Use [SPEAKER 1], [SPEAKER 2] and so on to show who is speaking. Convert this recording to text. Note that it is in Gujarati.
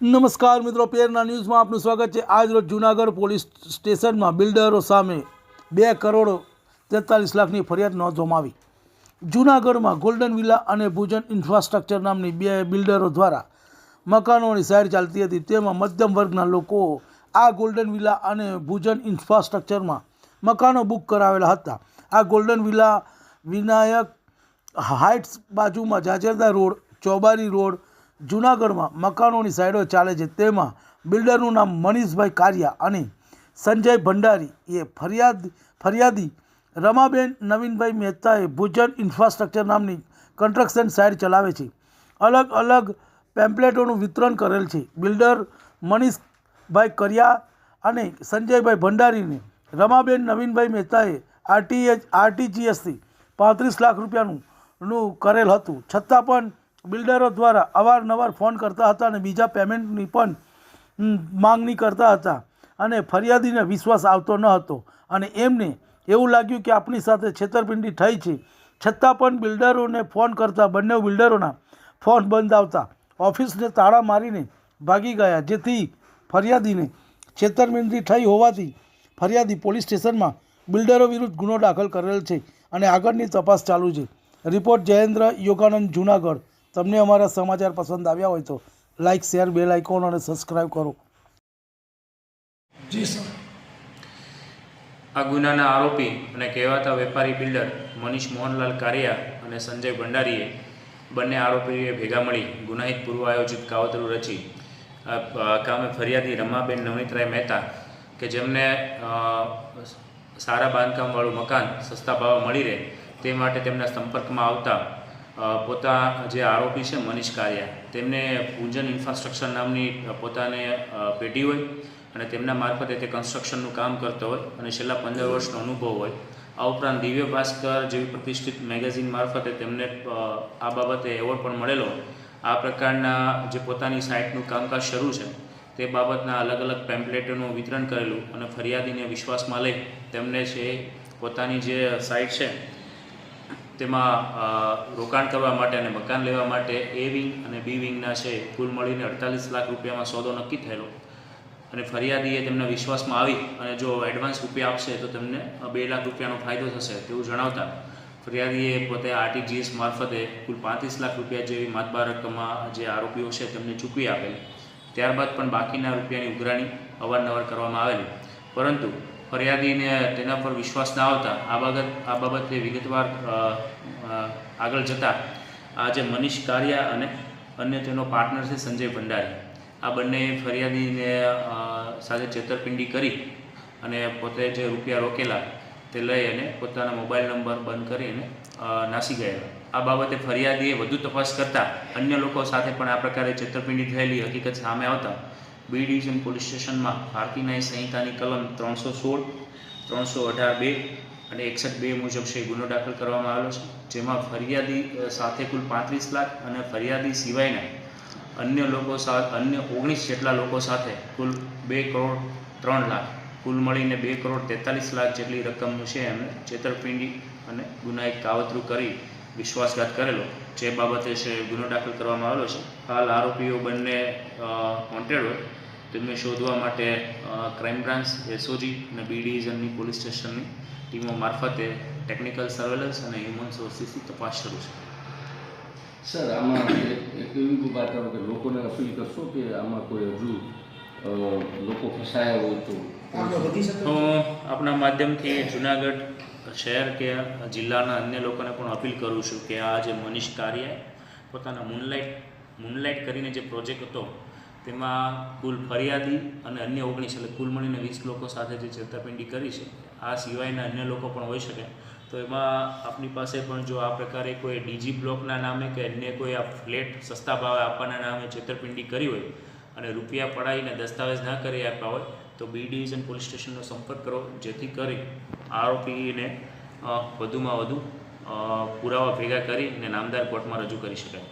[SPEAKER 1] નમસ્કાર મિત્રો, પેરના ન્યૂઝમાં આપનું સ્વાગત છે। આજ રોજ જૂનાગઢ પોલીસ સ્ટેશનમાં બિલ્ડરો સામે 2 કરોડ 43 લાખની ફરિયાદ નોંધવામાં આવી। જૂનાગઢમાં ગોલ્ડન વિલા અને ભુજન ઇન્ફ્રાસ્ટ્રક્ચર નામની 2 બિલ્ડરો દ્વારા મકાનોની સાઇટ ચાલતી હતી। તેમાં મધ્યમ વર્ગના લોકો આ ગોલ્ડન વિલા અને ભુજન ઇન્ફ્રાસ્ટ્રક્ચરમાં મકાનો બુક કરાવેલા હતા। આ ગોલ્ડન વિલા વિનાયક હાઇટ્સ બાજુમાં જાજરદા રોડ, ચોબારી રોડ જૂનાગઢમાં મકાનોની સાઇડો ચાલે છે। તેમાં બિલ્ડરનું નામ મનીષભાઈ કારિયા અને સંજય ભંડારી એ ફરિયાદી રમાબેન નવીનભાઈ મહેતાએ ભુજન ઇન્ફ્રાસ્ટ્રક્ચર નામની કન્સ્ટ્રક્શન સાઇટ ચલાવે છે। અલગ અલગ પેમ્પલેટોનું વિતરણ કરેલ છે। બિલ્ડર મનીષભાઈ કારિયા અને સંજયભાઈ ભંડારીને રમાબેન નવીનભાઈ મહેતાએ આરટીજીએસથી 35 લાખ રૂપિયાનું કરેલ હતું, છતાં પણ બિલ્ડરો દ્વારા અવારનવાર ફોન કરતા હતા અને બીજા પેમેન્ટની પણ માંગણી કરતા હતા અને ફરિયાદીને વિશ્વાસ આવતો ન હતો અને એમને એવું લાગ્યું કે આપણી સાથે છેતરપિંડી થઈ છે, છતાં પણ બિલ્ડરોને ફોન કરતા બંને બિલ્ડરોના ફોન બંધ આવતા ઓફિસને તાળા મારીને ભાગી ગયા, જેથી ફરિયાદીને છેતરપિંડી થઈ હોવાથી ફરિયાદી પોલીસ સ્ટેશનમાં બિલ્ડરો વિરુદ્ધ ગુનો દાખલ કરેલ છે અને આગળની તપાસ ચાલુ છે। રિપોર્ટ જયેન્દ્ર યોગાનંદ, જૂનાગઢ। તમને અમારા સમાચાર પસંદ આવ્યા હોય તો લાઇક, શેર, બેલ આઇકોન અને સબસ્ક્રાઈબ કરો।
[SPEAKER 2] જી સર। આ ગુનાના આરોપી અને કહેવાતા વેપારી બિલ્ડર મનીષ મોહનલાલ કારિયા અને સંજય ભંડારીએ બંને આરોપીએ ભેગા મળી ગુનાહિત પૂર્વ આયોજિત કાવતરું રચી કામે ફરિયાદી રમાબેન નવનીતરાય મહેતા કે જેમને સારા બાંધકામવાળું મકાન સસ્તા ભાવે મળી રહે તે માટે તેમના સંપર્કમાં આવતા પોતા જે આરોપી છે મનીષ કારિયા, તેમને ભુજન ઇન્ફ્રાસ્ટ્રક્ચર નામની પોતાને પેઢી હોય અને તેમના મારફતે તે કન્સ્ટ્રક્શનનું કામ કરતો હોય અને છેલ્લા 15 વર્ષનો અનુભવ હોય। આ ઉપરાંત દિવ્ય ભાસ્કર જેવી પ્રતિષ્ઠિત મેગેઝિન મારફતે તેમને આ બાબતે એવોર્ડ પણ મળેલો। આ પ્રકારના જે પોતાની સાઇટનું કામકાજ શરૂ છે તે બાબતના અલગ અલગ પેમ્પલેટોનું વિતરણ કરેલું અને ફરિયાદીને વિશ્વાસમાં લઈ તેમને છે પોતાની જે સાઇટ છે તેમાં રોકાણ કરવા માટે અને મકાન લેવા માટે એ વિંગ અને બી વિંગના છે કુલ મળીને 48 લાખ રૂપિયામાં સોદો નક્કી થયેલો અને ફરિયાદીએ તેમના વિશ્વાસમાં આવી અને જો એડવાન્સ રૂપિયા આપશે તો તેમને 2 લાખ રૂપિયાનો ફાયદો થશે તેવું જણાવતા ફરિયાદીએ પોતે આરટીજીએસ મારફતે કુલ 35 લાખ રૂપિયા જેવી માતબાર રકમમાં જે આરોપીઓ છે તેમને ચૂકવી આપેલી। ત્યારબાદ પણ બાકીના રૂપિયાની ઉઘરાણી અવારનવાર કરવામાં આવેલી, પરંતુ ફરિયાદીને તેના પર વિશ્વાસ ના આવતા આ બાબતે વિગતવાર આગળ જતાં આ જે મનીષ કારિયા અને અન્ય તેનો પાર્ટનર છે સંજય ભંડારી, આ બંને ફરિયાદીને સાથે છેતરપિંડી કરી અને પોતે જે રૂપિયા રોકેલા તે લઈ અને પોતાના મોબાઈલ નંબર બંધ કરીને નાસી ગયા। આ બાબતે ફરિયાદીએ વધુ તપાસ કરતાં અન્ય લોકો સાથે પણ આ પ્રકારે છેતરપિંડી થયેલી હકીકત સામે આવતા બી ડિવિઝન પોલીસ સ્ટેશનમાં ભારતીય ન્યાય સંહિતાની કલમ 316, 318(2) અને 61(2) મુજબ છે ગુનો દાખલ કરવામાં આવેલો છે, જેમાં ફરિયાદી સાથે કુલ 35 લાખ અને ફરિયાદી સિવાયના અન્ય લોકો સાથે અન્ય 19 જેટલા લોકો સાથે કુલ 2 કરોડ 3 લાખ કુલ મળીને 2 કરોડ 43 લાખ જેટલી રકમનું છે એમને છેતરપિંડી અને ગુનાહિત કાવતરું કરી વિશ્વાસઘાત કરેલો, જે બાબતે છે ગુનો દાખલ કરવામાં આવેલો છે। હાલ આરોપીઓ બંને વોન્ટેડ હોય તેમને શોધવા માટે ક્રાઇમ બ્રાન્ચ, એસઓજી અને બી ડિવિઝનની પોલીસ સ્ટેશનની ટીમો મારફતે ટેકનિકલ સર્વેલન્સ અને હ્યુમન સોર્સિસની તપાસ શરૂ છે।
[SPEAKER 3] સર, આમાં એક એવી વાત આવે કે લોકોને અપીલ કરશો કે આમાં કોઈ હજુ લોકો ફસાયા હોય તો
[SPEAKER 2] હું આપણા માધ્યમથી જૂનાગઢ શહેર કે જિલ્લાના અન્ય લોકોને પણ અપીલ કરું છું કે આ જે મનીષ કારિયા પોતાના મૂનલાઇટ કરીને જે પ્રોજેક્ટ હતો તેમાં કુલ ફરિયાદી અને અન્ય 19 એટલે કુલ મળીને 20 લોકો સાથે જે છેતરપિંડી કરી છે, આ સિવાયના અન્ય લોકો પણ હોઈ શકે, તો એમાં આપની પાસે પણ જો આ પ્રકારે કોઈ ડીજી બ્લોકના નામે કે અન્ય કોઈ આ ફ્લેટ સસ્તા ભાવે આપવાના નામે છેતરપિંડી કરી હોય અને રૂપિયા પડાવીને દસ્તાવેજ ના કરી આપ્યા હોય તો બી ડિવિઝન પોલીસ સ્ટેશનનો સંપર્ક કરો, જેથી કરી આરોપીને વધુમાં વધુ પુરાવા ભેગા કરી અને નામદાર કોર્ટમાં રજૂ કરી શકાય।